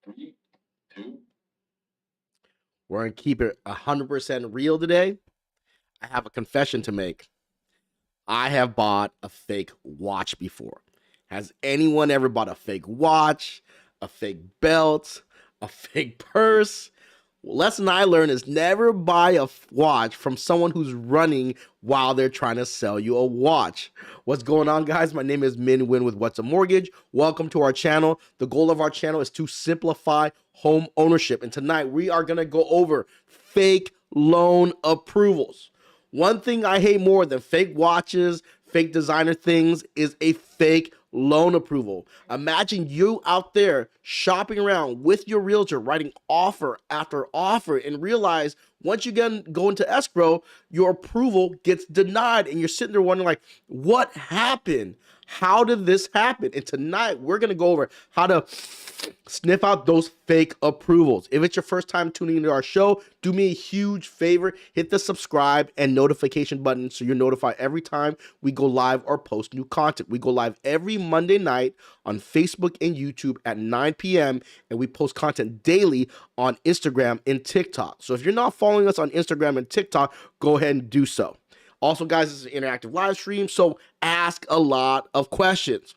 Three, two. We're going to keep it 100% real today. I have a confession to make. I have bought a fake watch before. Has anyone ever bought a fake watch, a fake belt, a fake purse? Lesson I learned is never buy a watch from someone who's running while they're trying to sell you a watch. What's going on, guys? My name is Min Win with What's a Mortgage. Welcome to our channel. The goal of our channel is to simplify home ownership. And tonight we are going to go over fake loan approvals. One thing I hate more than fake watches, fake designer things is a fake loan approval. Imagine you out there shopping around with your realtor, writing offer after offer, and realize once you go into escrow, your approval gets denied, and you're sitting there wondering, like, what happened? How did this happen? And tonight we're going to go over how to sniff out those fake approvals. If it's your first time tuning into our show, do me a huge favor, hit the subscribe and notification button so you're notified every time we go live or post new content. We go live every Monday night on Facebook and YouTube at 9 p.m. and we post content daily on Instagram and TikTok. So if you're not following us on Instagram and TikTok, go ahead and do so. Also, guys, this is an interactive live stream, so ask a lot of questions.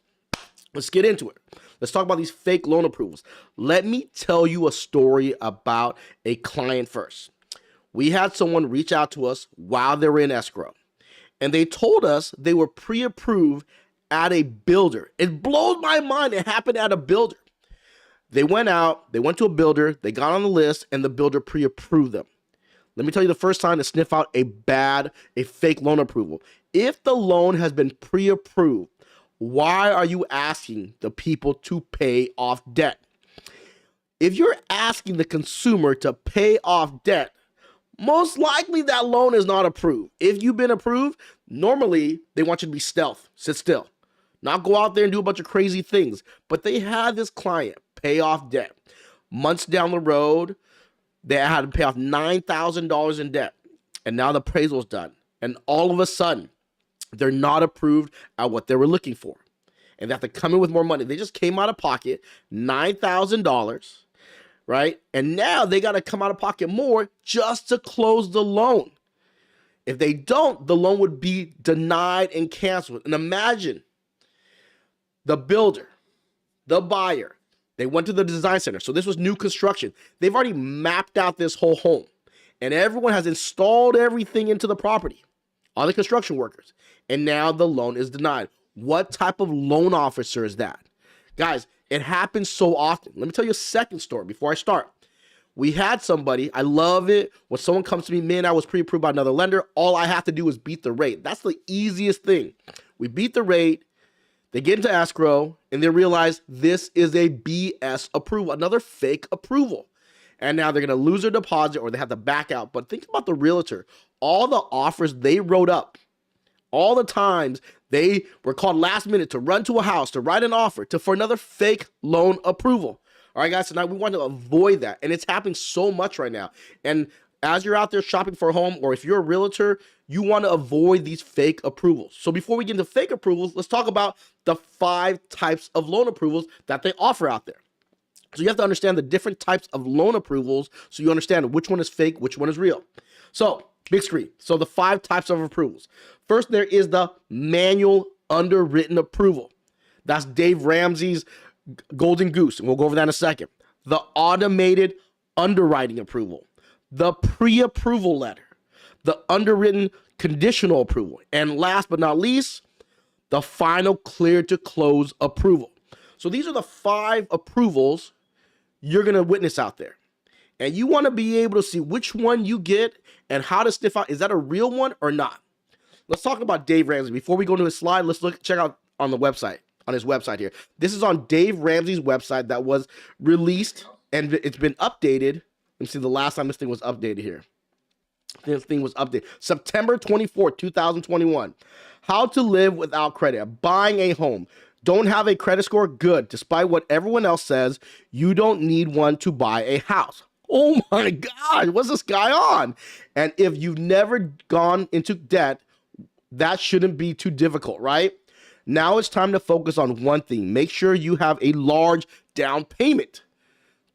Let's get into it. Let's talk about these fake loan approvals. Let me tell you a story about a client first. We had someone reach out to us while they were in escrow, and they told us they were pre-approved at a builder. It blows my mind it happened at a builder. They went to a builder, they got on the list, and the builder pre-approved them. Let me tell you the first time to sniff out a fake loan approval. If the loan has been pre-approved, why are you asking the people to pay off debt? If you're asking the consumer to pay off debt, most likely that loan is not approved. If you've been approved, normally they want you to be stealth, sit still, not go out there and do a bunch of crazy things. But they had this client pay off debt. Months down the road, they had to pay off $9,000 in debt, and now the appraisal's done. And all of a sudden, they're not approved at what they were looking for, and they have to come in with more money. They just came out of pocket $9,000, right? And now they got to come out of pocket more just to close the loan. If they don't, the loan would be denied and canceled. And imagine the builder, the buyer, they went to the design center. So this was new construction. They've already mapped out this whole home, and everyone has installed everything into the property, all the construction workers, and now the loan is denied. What type of loan officer is that? Guys, it happens so often. Let me tell you a second story before I start. We had somebody, I love it, when someone comes to me, man, I was pre-approved by another lender, all I have to do is beat the rate. That's the easiest thing. We beat the rate, they get into escrow, and they realize this is a BS approval, another fake approval. And now they're going to lose their deposit or they have to back out. But think about the realtor. All the offers they wrote up, all the times they were called last minute to run to a house, to write an offer, for another fake loan approval. All right, guys, so now we want to avoid that. And it's happening so much right now. And as you're out there shopping for a home, or if you're a realtor, you want to avoid these fake approvals. So before we get into fake approvals, let's talk about the 5 types of loan approvals that they offer out there. So you have to understand the different types of loan approvals so you understand which one is fake, which one is real. So, big screen. So the 5 types of approvals. First, there is the manual underwritten approval. That's Dave Ramsey's golden goose, and we'll go over that in a second. The automated underwriting approval, the pre-approval letter, the underwritten conditional approval, and last but not least, the final clear to close approval. So these are the 5 approvals you're going to witness out there. And you want to be able to see which one you get and how to sniff out, is that a real one or not? Let's talk about Dave Ramsey. Before we go to his slide, let's check out on the website, on his website here. This is on Dave Ramsey's website that was released and it's been updated. Let me see the last time this thing was updated here. This thing was updated September 24th, 2021. How to live without credit. Buying a home. Don't have a credit score? Good. Despite what everyone else says, you don't need one to buy a house. Oh my God, what's this guy on? And if you've never gone into debt, that shouldn't be too difficult, right? Now it's time to focus on one thing. Make sure you have a large down payment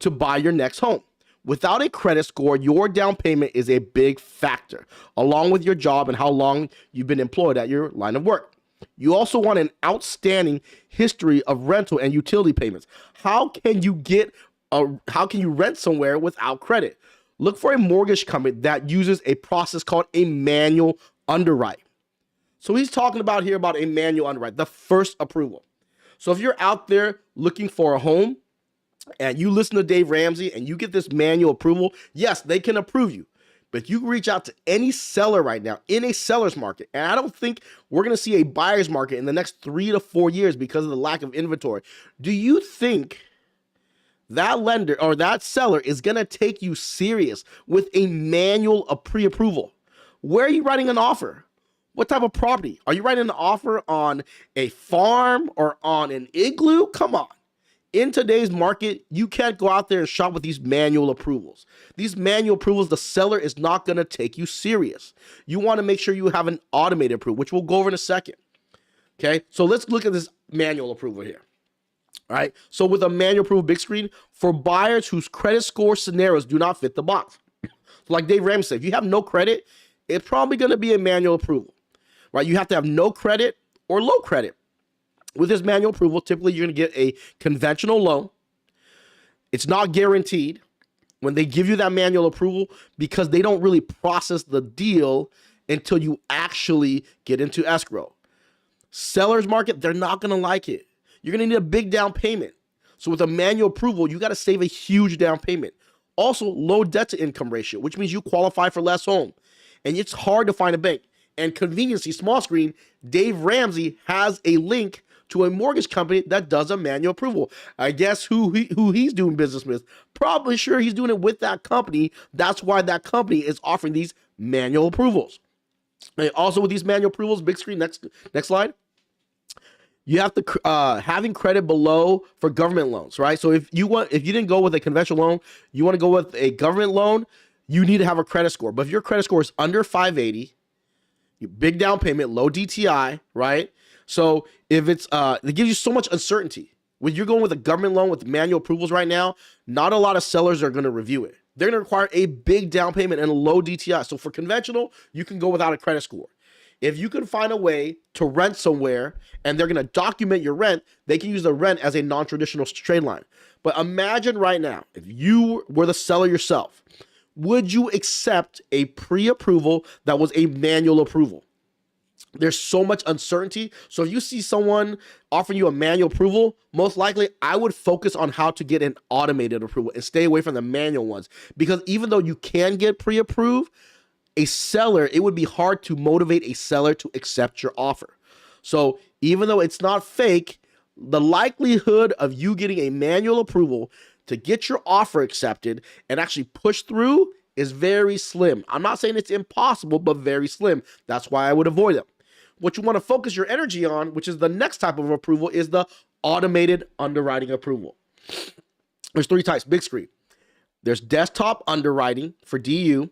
to buy your next home. Without a credit score, your down payment is a big factor, along with your job and how long you've been employed at your line of work. You also want an outstanding history of rental and utility payments. How can you rent somewhere without credit? Look for a mortgage company that uses a process called a manual underwrite. So he's talking about here about a manual underwrite, the first approval. So if you're out there looking for a home and you listen to Dave Ramsey and you get this manual approval, yes, they can approve you. But you can reach out to any seller right now in a seller's market. And I don't think we're going to see a buyer's market in the next 3 to 4 years because of the lack of inventory. Do you think that lender or that seller is going to take you serious with a manual of pre-approval? Where are you writing an offer? What type of property? Are you writing an offer on a farm or on an igloo? Come on. In today's market, you can't go out there and shop with these manual approvals. These manual approvals, the seller is not going to take you serious. You want to make sure you have an automated approval, which we'll go over in a second. Okay, so let's look at this manual approval here. All right, so with a manual approval big screen, for buyers whose credit score scenarios do not fit the box. Like Dave Ramsey said, if you have no credit, it's probably going to be a manual approval. Right, you have to have no credit or low credit. With this manual approval, typically you're going to get a conventional loan. It's not guaranteed when they give you that manual approval because they don't really process the deal until you actually get into escrow. Seller's market, they're not going to like it. You're going to need a big down payment. So with a manual approval, you got to save a huge down payment. Also, low debt to income ratio, which means you qualify for less home. And it's hard to find a bank. And conveniency, small screen, Dave Ramsey has a link to a mortgage company that does a manual approval. I guess who he's doing business with. Probably sure he's doing it with that company. That's why that company is offering these manual approvals. And also with these manual approvals, big screen, next slide. You have to having credit below for government loans, right? So if you didn't go with a conventional loan, you want to go with a government loan, you need to have a credit score. But if your credit score is under 580, big down payment, low DTI, right? So if it's, it gives you so much uncertainty. When you're going with a government loan with manual approvals right now, not a lot of sellers are going to review it. They're going to require a big down payment and a low DTI. So for conventional, you can go without a credit score. If you can find a way to rent somewhere and they're going to document your rent, they can use the rent as a non-traditional trade line. But imagine right now, if you were the seller yourself, would you accept a pre-approval that was a manual approval? There's so much uncertainty. So if you see someone offering you a manual approval, most likely I would focus on how to get an automated approval and stay away from the manual ones. Because even though you can get pre-approved, a seller, it would be hard to motivate a seller to accept your offer. So even though it's not fake, the likelihood of you getting a manual approval to get your offer accepted and actually push through is very slim. I'm not saying it's impossible, but very slim. That's why I would avoid them. What you want to focus your energy on, which is the next type of approval, is the automated underwriting approval. There's 3 types, big screen. There's desktop underwriting for DU.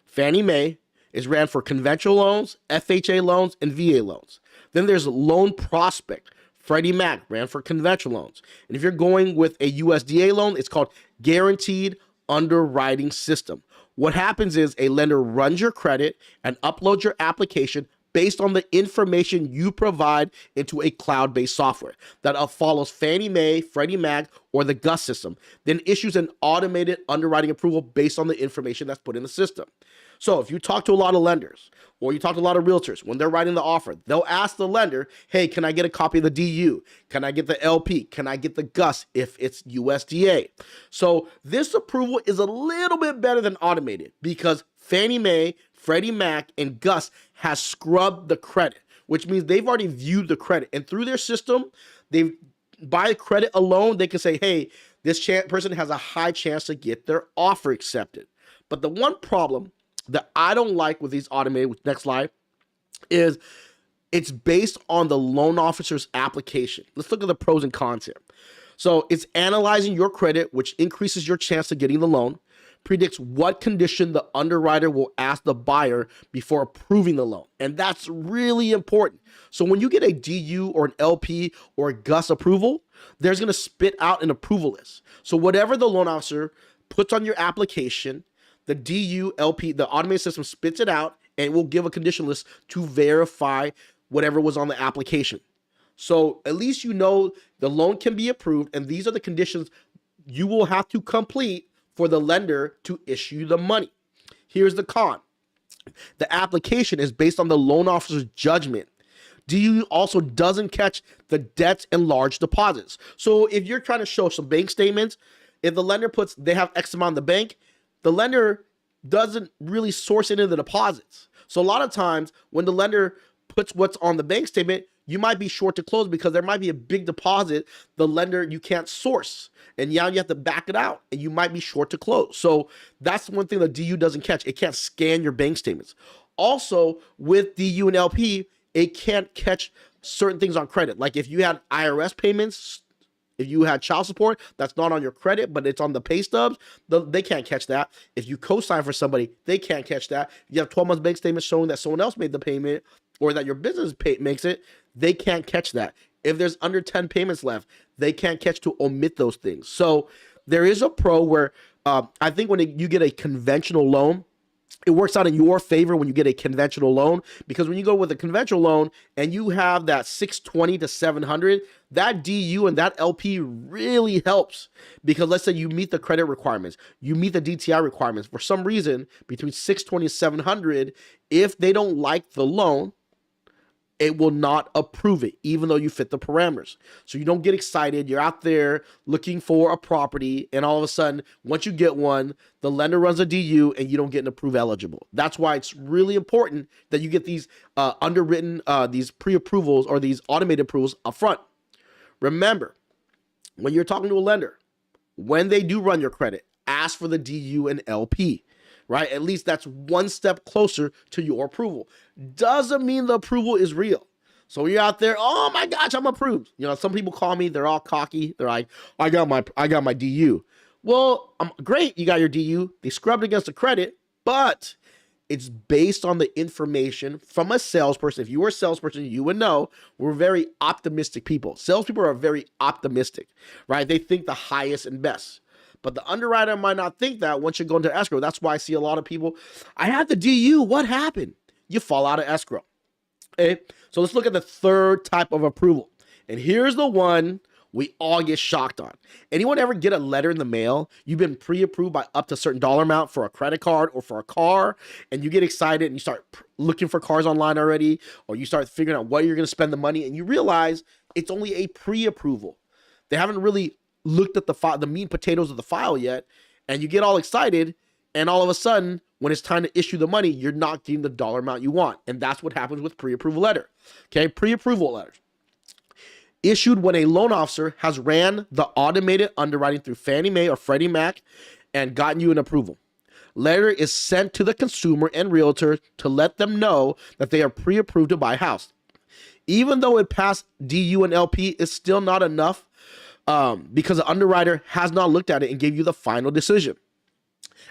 Fannie Mae is ran for conventional loans, FHA loans, and VA loans. Then there's Loan Prospect. Freddie Mac ran for conventional loans. And if you're going with a USDA loan, it's called Guaranteed Underwriting System. What happens is a lender runs your credit and uploads your application based on the information you provide into a cloud-based software that follows Fannie Mae, Freddie Mac, or the GUS system, then issues an automated underwriting approval based on the information that's put in the system. So if you talk to a lot of lenders or you talk to a lot of realtors, when they're writing the offer, they'll ask the lender, hey, can I get a copy of the DU? Can I get the LP? Can I get the GUS if it's USDA? So this approval is a little bit better than automated because Fannie Mae, Freddie Mac, and GUS has scrubbed the credit, which means they've already viewed the credit. And through their system, by credit alone, they can say, hey, this person has a high chance to get their offer accepted. But the one problem that I don't like with these automated, next slide, is it's based on the loan officer's application. Let's look at the pros and cons here. So it's analyzing your credit, which increases your chance of getting the loan, predicts what condition the underwriter will ask the buyer before approving the loan. And that's really important. So when you get a DU or an LP or a GUS approval, there's going to spit out an approval list. So whatever the loan officer puts on your application, the DU, LP, the automated system spits it out and will give a condition list to verify whatever was on the application. So at least you know the loan can be approved, and these are the conditions you will have to complete for the lender to issue the money. Here's the con. The application is based on the loan officer's judgment. DU also doesn't catch the debts and large deposits. So if you're trying to show some bank statements, if the lender puts they have X amount in the bank, the lender doesn't really source any of the deposits. So a lot of times when the lender puts what's on the bank statement, you might be short to close because there might be a big deposit the lender you can't source. And now you have to back it out and you might be short to close. So that's one thing that DU doesn't catch. It can't scan your bank statements. Also, with DU and LP, it can't catch certain things on credit. Like if you had IRS payments, if you had child support, that's not on your credit, but it's on the pay stubs, they can't catch that. If you co-sign for somebody, they can't catch that. If you have 12 months bank statements showing that someone else made the payment or that your business makes it, they can't catch that. If there's under 10 payments left, they can't catch to omit those things. So there is a pro where I think when you get a conventional loan, it works out in your favor when you get a conventional loan, because when you go with a conventional loan and you have that 620 to 700, that DU and that LP really helps, because let's say you meet the credit requirements, you meet the DTI requirements for some reason between 620 and 700. If they don't like the loan, it will not approve it, even though you fit the parameters. So you don't get excited. You're out there looking for a property, and all of a sudden, once you get one, the lender runs a DU and you don't get an approve eligible. That's why it's really important that you get these underwritten, these pre-approvals or these automated approvals up front. Remember, when you're talking to a lender, when they do run your credit, ask for the DU and LP. Right? At least that's one step closer to your approval. Doesn't mean the approval is real. So you're out there, oh my gosh, I'm approved. You know, some people call me, they're all cocky. They're like, I got my DU. Well, great, you got your DU. They scrubbed against the credit, but it's based on the information from a salesperson. If you were a salesperson, you would know we're very optimistic people. Salespeople are very optimistic, right? They think the highest and best. But the underwriter might not think that once you go into escrow. That's why I see a lot of people, I had the DU, what happened? You fall out of escrow. Okay, so let's look at the third type of approval. And here's the one we all get shocked on. Anyone ever get a letter in the mail? You've been pre-approved by up to a certain dollar amount for a credit card or for a car, and you get excited and you start looking for cars online already, or you start figuring out what you're going to spend the money, and you realize it's only a pre-approval. They haven't really looked at the file, the meat and potatoes of the file yet, and you get all excited, and all of a sudden, when it's time to issue the money, you're not getting the dollar amount you want. And that's what happens with pre-approval letter. Okay, pre-approval letters issued when a loan officer has ran the automated underwriting through Fannie Mae or Freddie Mac and gotten you an approval. Letter is sent to the consumer and realtor to let them know that they are pre-approved to buy a house. Even though it passed DU and LP, it's still not enough because the underwriter has not looked at it and gave you the final decision.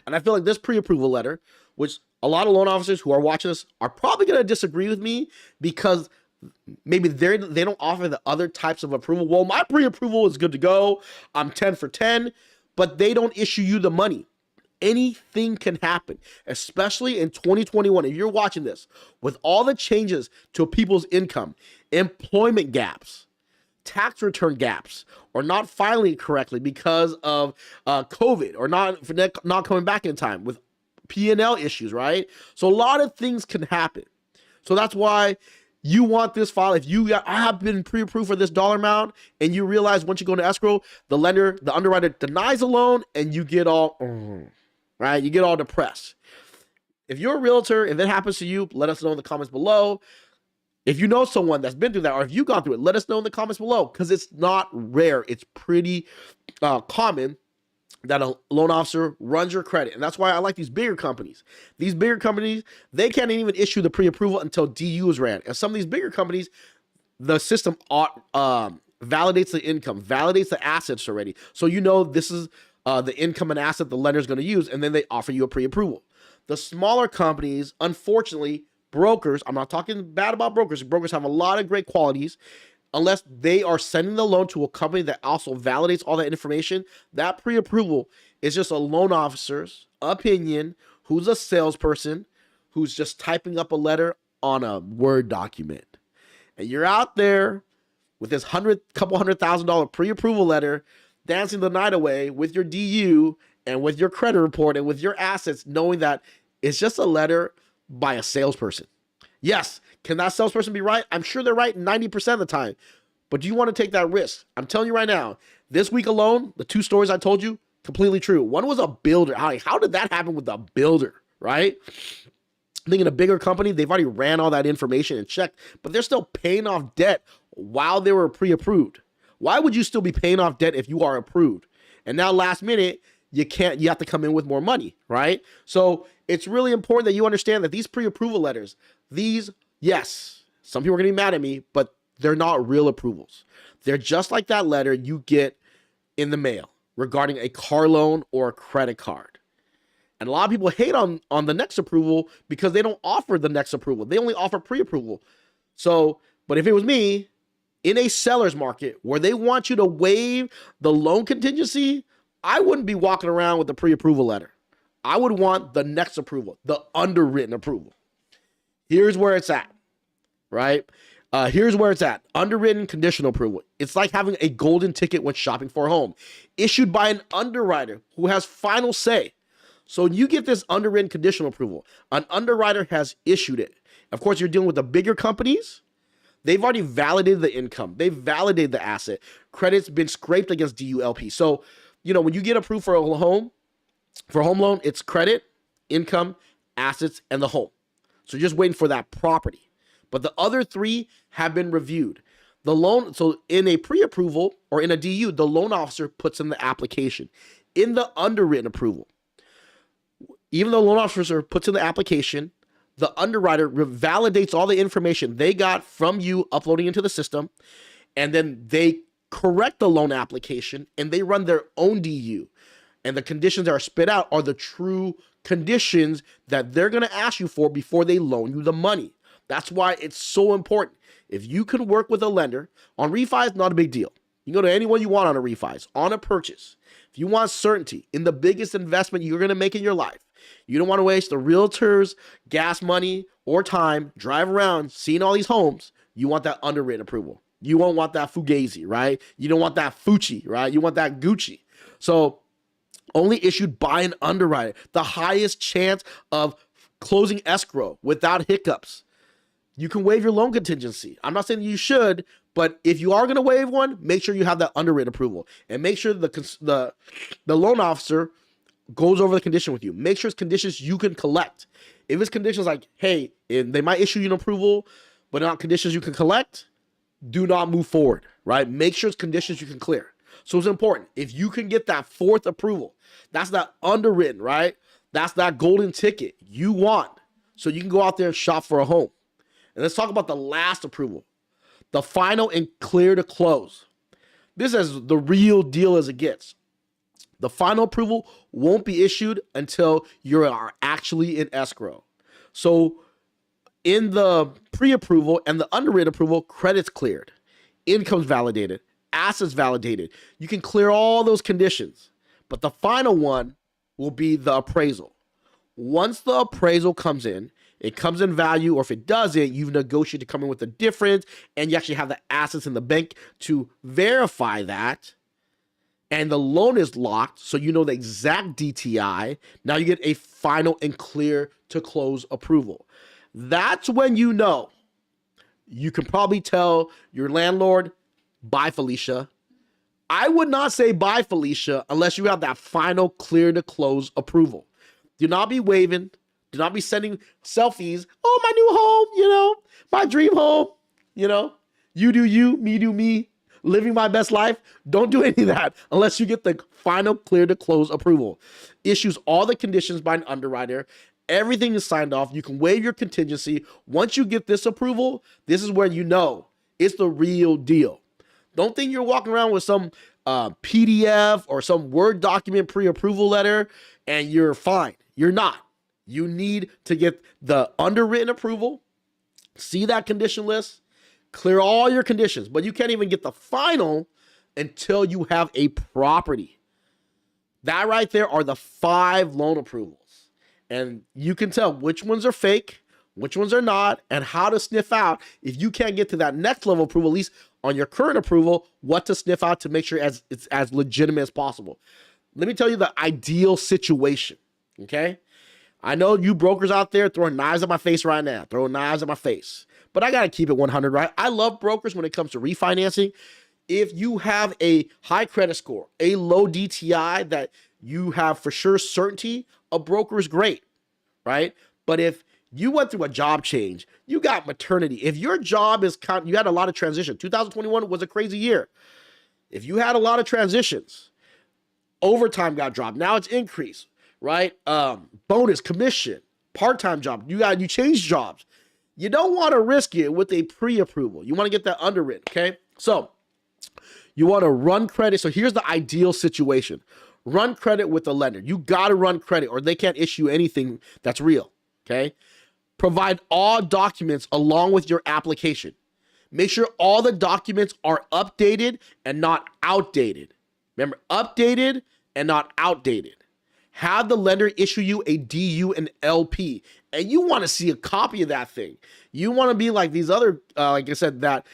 And I feel like this pre-approval letter, which a lot of loan officers who are watching this are probably going to disagree with me because maybe they don't offer the other types of approval. Well, my pre-approval is good to go. I'm 10 for 10, but they don't issue you the money. Anything can happen, especially in 2021. If you're watching this, with all the changes to people's income, employment gaps, tax return gaps, or not filing correctly because of COVID, or not coming back in time with P&L issues, right? So a lot of things can happen. So that's why you want this file. If I have been pre-approved for this dollar amount, and you realize once you go into escrow, the underwriter denies a loan, and you get all, right? You get all depressed. If you're a realtor, if it happens to you, let us know in the comments below. If you know someone that's been through that, or if you've gone through it, let us know in the comments below, because it's not rare. It's pretty common that a loan officer runs your credit. And that's why I like these bigger companies. These bigger companies, they can't even issue the pre-approval until DU is ran. And some of these bigger companies, the system validates the income, validates the assets already. So you know this is the income and asset the lender's going to use, and then they offer you a pre-approval. The smaller companies, unfortunately, brokers, I'm not talking bad about brokers. Brokers have a lot of great qualities. Unless they are sending the loan to a company that also validates all that information, that pre-approval is just a loan officer's opinion who's a salesperson who's just typing up a letter on a Word document. And you're out there with this couple $100,000 pre-approval letter dancing the night away with your DU and with your credit report and with your assets, knowing that it's just a letter by a salesperson. Yes, can that salesperson be right? I'm sure they're right 90% of the time. But do you want to take that risk? I'm telling you right now, this week alone, the 2 stories I told you, completely true. One was a builder. How did that happen with a builder, right? I think in a bigger company, they've already ran all that information and checked, but they're still paying off debt while they were pre-approved. Why would you still be paying off debt if you are approved? And now last minute, you have to come in with more money, right? So it's really important that you understand that these pre-approval letters, yes, some people are going to be mad at me, but they're not real approvals. They're just like that letter you get in the mail regarding a car loan or a credit card. And a lot of people hate on the next approval because they don't offer the next approval. They only offer pre-approval. So, but if it was me, in a seller's market where they want you to waive the loan contingency, I wouldn't be walking around with the pre-approval letter. I would want the next approval, the underwritten approval. Here's where it's at, right? Here's where it's at. Underwritten conditional approval. It's like having a golden ticket when shopping for a home, issued by an underwriter who has final say. So you get this underwritten conditional approval. An underwriter has issued it. Of course, you're dealing with the bigger companies. They've already validated the income. They've validated the asset. Credit's been scraped against DULP. So, when you get approved for a home loan, it's credit, income, assets, and the home. So you're just waiting for that property. But the other 3 have been reviewed. The loan, so in a pre-approval or in a DU, the loan officer puts in the application. In the underwritten approval, even though the loan officer puts in the application, the underwriter validates all the information they got from you uploading into the system, and then they correct the loan application and they run their own DU. And the conditions that are spit out are the true conditions that they're going to ask you for before they loan you the money. That's why it's so important. If you can work with a lender on refi, it's not a big deal. You can go to anyone you want on a refi, on a purchase. If you want certainty in the biggest investment you're going to make in your life, you don't want to waste the realtor's gas money or time, drive around, seeing all these homes. You want that underwritten approval. You won't want that Fugazi, right? You don't want that Fucci, right? You want that Gucci. So only issued by an underwriter. The highest chance of closing escrow without hiccups. You can waive your loan contingency. I'm not saying you should, but if you are going to waive one, make sure you have that underwritten approval. And make sure the loan officer goes over the condition with you. Make sure it's conditions you can collect. If it's conditions like, hey, they might issue you an approval, but not conditions you can collect, do not move forward, right? Make sure it's conditions you can clear. So it's important. If you can get that 4th approval, that's that underwritten, right? That's that golden ticket you want. So you can go out there and shop for a home. And let's talk about the last approval, the final and clear to close. This is the real deal as it gets. The final approval won't be issued until you are actually in escrow. So in the pre-approval and the underwritten approval, credit's cleared, income's validated, assets validated. You can clear all those conditions, but the final one will be the appraisal. Once the appraisal comes in, it comes in value, or if it doesn't, you've negotiated to come in with the difference, and you actually have the assets in the bank to verify that. And the loan is locked, so you know the exact DTI. Now you get a final and clear to close approval. That's when you know. You can probably tell your landlord, bye, Felicia. I would not say bye, Felicia, unless you have that final clear to close approval. Do not be waving. Do not be sending selfies. Oh, my new home, my dream home, you do you, me do me. Living my best life. Don't do any of that unless you get the final clear to close approval. Issues all the conditions by an underwriter. Everything is signed off. You can waive your contingency. Once you get this approval, this is where you know it's the real deal. Don't think you're walking around with some PDF or some Word document pre-approval letter and you're fine. You're not. You need to get the underwritten approval, see that condition list, clear all your conditions, but you can't even get the final until you have a property. That right there are the 5 loan approvals. And you can tell which ones are fake, which ones are not, and how to sniff out, if you can't get to that next level approval, at least on your current approval, what to sniff out to make sure it's as legitimate as possible. Let me tell you the ideal situation, okay? I know you brokers out there throwing knives at my face right now, throwing knives at my face, but I got to keep it 100, right? I love brokers when it comes to refinancing. If you have a high credit score, a low DTI that you have for sure certainty, a broker is great, right? But if you went through a job change, you got maternity, if your job is, you had a lot of transition, 2021 was a crazy year. If you had a lot of transitions, overtime got dropped, now it's increased, right? Bonus, commission, part-time job, you changed jobs. You don't want to risk it with a pre-approval. You want to get that underwritten, okay? So you want to run credit. So here's the ideal situation. Run credit with the lender. You got to run credit or they can't issue anything that's real, okay? Provide all documents along with your application. Make sure all the documents are updated and not outdated. Remember, updated and not outdated. Have the lender issue you a DU and LP, and you want to see a copy of that thing. You want to be like these other, like I said, that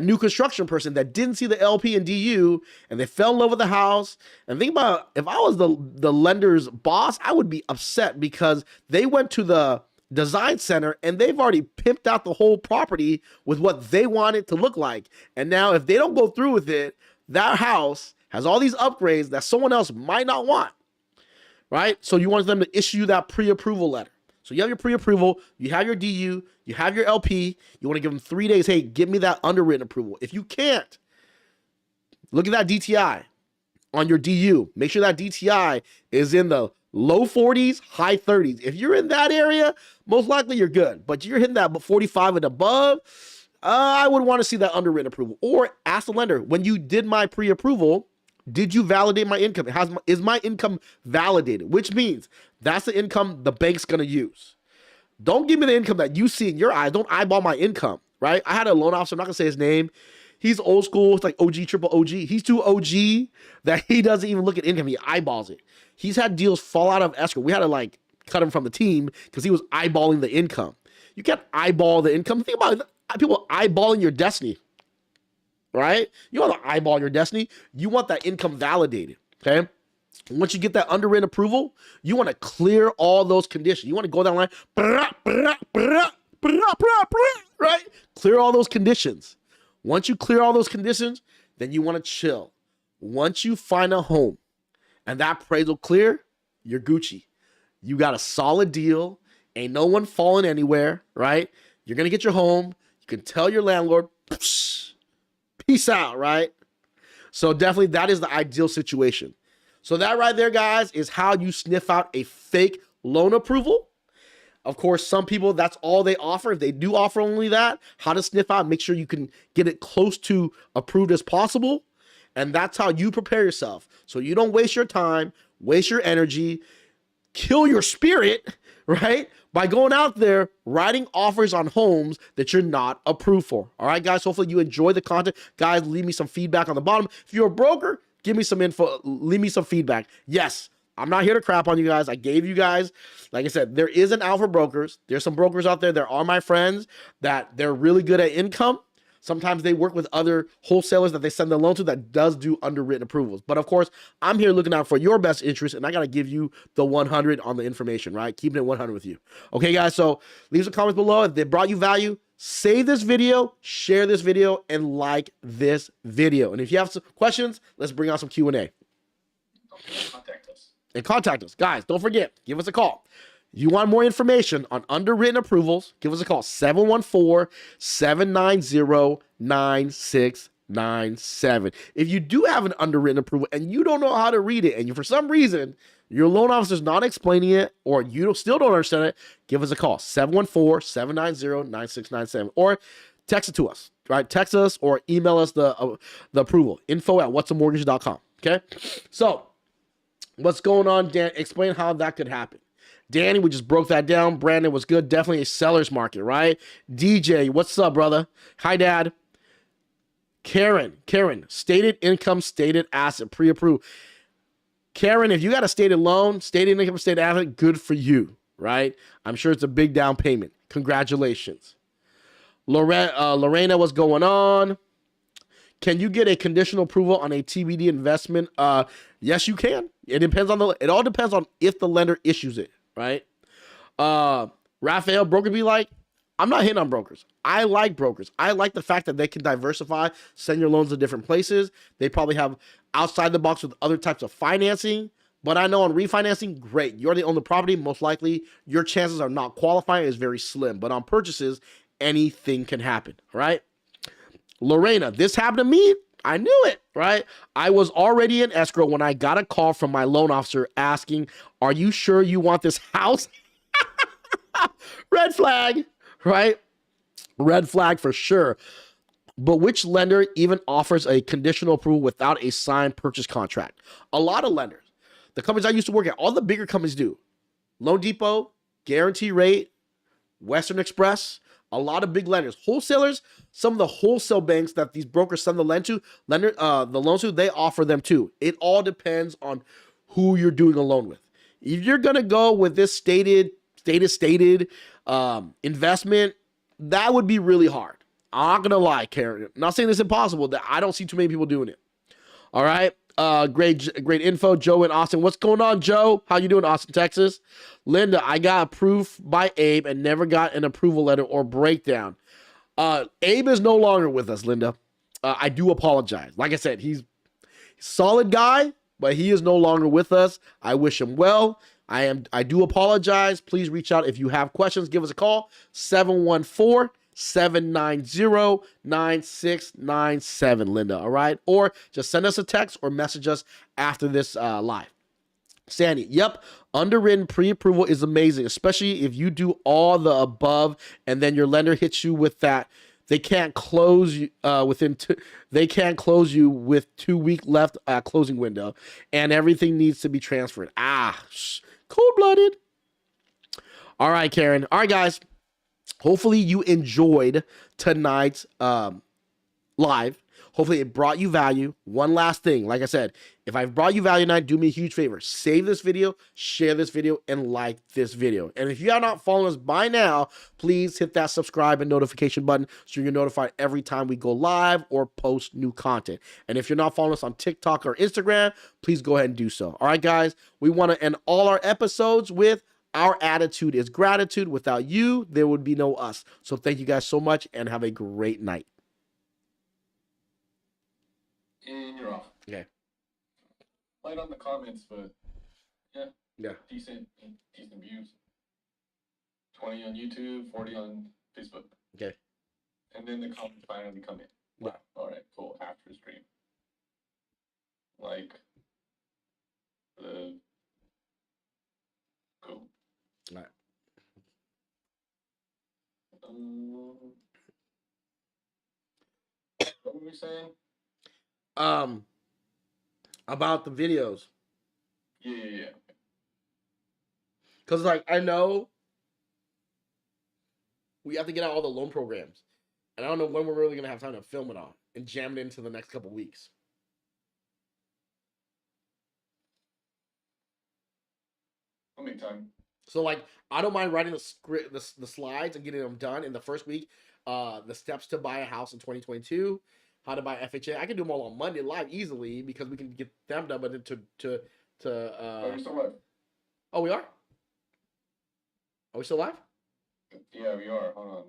new construction person that didn't see the LP and DU, and they fell in love with the house. And think about, if I was the lender's boss, I would be upset because they went to the design center and they've already pimped out the whole property with what they want it to look like. And now if they don't go through with it, that house has all these upgrades that someone else might not want. Right? So you want them to issue that pre-approval letter. So you have your pre-approval, you have your DU, you have your LP, you want to give them 3 days, hey, give me that underwritten approval. If you can't, look at that DTI on your DU. Make sure that DTI is in the low 40s, high 30s. If you're in that area, most likely you're good. But you're hitting that 45 and above, I would want to see that underwritten approval. Or ask the lender, when you did my pre-approval, did you validate my income? Is my income validated? Which means that's the income the bank's going to use. Don't give me the income that you see in your eyes. Don't eyeball my income, right? I had a loan officer, I'm not going to say his name. He's old school. It's like OG, triple OG. He's too OG that he doesn't even look at income. He eyeballs it. He's had deals fall out of escrow. We had to like cut him from the team because he was eyeballing the income. You can't eyeball the income. Think about it. People eyeballing your destiny. Right? You want to eyeball your destiny. You want that income validated, okay? Once you get that underwritten approval, you want to clear all those conditions. You want to go down the line, right? Clear all those conditions. Once you clear all those conditions, then you want to chill. Once you find a home and that appraisal clear, you're Gucci. You got a solid deal. Ain't no one falling anywhere, right? You're going to get your home. You can tell your landlord, peace out, right? So definitely that is the ideal situation. So that right there, guys, is how you sniff out a fake loan approval. Of course, some people, that's all they offer. If they do offer only that, how to sniff out, make sure you can get it close to approved as possible. And that's how you prepare yourself. So you don't waste your time, waste your energy, kill your spirit, right? By going out there, writing offers on homes that you're not approved for. All right, guys, hopefully you enjoy the content. Guys, leave me some feedback on the bottom. If you're a broker, give me some info, leave me some feedback. Yes, I'm not here to crap on you guys. I gave you guys, like I said, there is an out for brokers. There's some brokers out there. There are my friends that they're really good at income. Sometimes they work with other wholesalers that they send the loan to that does do underwritten approvals. But of course, I'm here looking out for your best interest, and I got to give you the 100 on the information, right? Keeping it 100 with you. Okay, guys, so leave some comments below. If they brought you value, save this video, share this video, and like this video. And if you have some questions, let's bring out some Q&A. Okay, contact us. Guys, don't forget, give us a call. You want more information on underwritten approvals, give us a call, 714-790-9697. If you do have an underwritten approval and you don't know how to read it, and for some reason your loan officer's not explaining it, or you still don't understand it, give us a call, 714-790-9697, or text it to us, right? Text us or email us the approval, info@whatsamortgage.com. Okay, so what's going on, Dan? Explain how that could happen. Danny, we just broke that down. Brandon was good. Definitely a seller's market, right? DJ, what's up, brother? Hi, Dad. Karen, stated income, stated asset, pre-approved. Karen, if you got a stated loan, stated income, stated asset, good for you, right? I'm sure it's a big down payment. Congratulations. Lorena, what's going on? Can you get a conditional approval on a TBD investment? Yes, you can. It all depends on if the lender issues it, right? Raphael, broker be like, I'm not hitting on brokers. I like brokers. I like the fact that they can diversify, send your loans to different places. They probably have outside the box with other types of financing. But I know on refinancing, great. You already own the property. Most likely, your chances are not qualifying is very slim. But on purchases, anything can happen, right? Lorena, this happened to me. I knew it, right? I was already in escrow when I got a call from my loan officer asking, are you sure you want this house? Red flag, right? Red flag for sure. But which lender even offers a conditional approval without a signed purchase contract? A lot of lenders. The companies I used to work at, all the bigger companies do. Loan Depot, Guarantee Rate, Western Express, a lot of big lenders. Wholesalers, some of the wholesale banks that these brokers send the loans to, they offer them too. It all depends on who you're doing a loan with. If you're going to go with this stated investment, that would be really hard. I'm not going to lie, Karen. I'm not saying it's impossible. That I don't see too many people doing it. All right. Great info, Joe in Austin. What's going on, Joe? How you doing, Austin, Texas? Linda, I got approved by Abe and never got an approval letter or breakdown. Abe is no longer with us, Linda. I do apologize. Like I said, he's a solid guy, but he is no longer with us. I wish him well. I do apologize. Please reach out if you have questions. Give us a call, 714-790-9697, Linda, all right? Or just send us a text or message us after this live. Sandy, yep, underwritten pre-approval is amazing, especially if you do all the above and then your lender hits you with that. They can't close you they can't close you with 2 week left closing window, and everything needs to be transferred. Cold-blooded. All right, Karen. All right, guys. Hopefully you enjoyed tonight's live. Hopefully it brought you value. One last thing, like I said, if I've brought you value tonight, do me a huge favor. Save this video, share this video, and like this video. And if you are not following us by now, please hit that subscribe and notification button so you're notified every time we go live or post new content. And if you're not following us on TikTok or Instagram, please go ahead and do so. All right, guys, we want to end all our episodes with our attitude is gratitude. Without you, there would be no us. So thank you guys so much and have a great night. And you're off. Okay. Light on the comments, but yeah, decent views. 20 on YouTube, 40 on Facebook. Okay. And then the comments finally come in. Wow. All right, cool. After the stream. Like the cool. All right. What were we saying? About the videos. Yeah. Because, like, I know we have to get out all the loan programs. And I don't know when we're really going to have time to film it all and jam it into the next couple weeks. I'll make time. So, like, I don't mind writing the script, the slides and getting them done in the first week. The steps to buy a house in 2022. How to buy FHA. I can do them all on Monday live easily because we can get them done. But then oh, you're still live. Oh, we are? Are we still live? Yeah, we are. Hold on.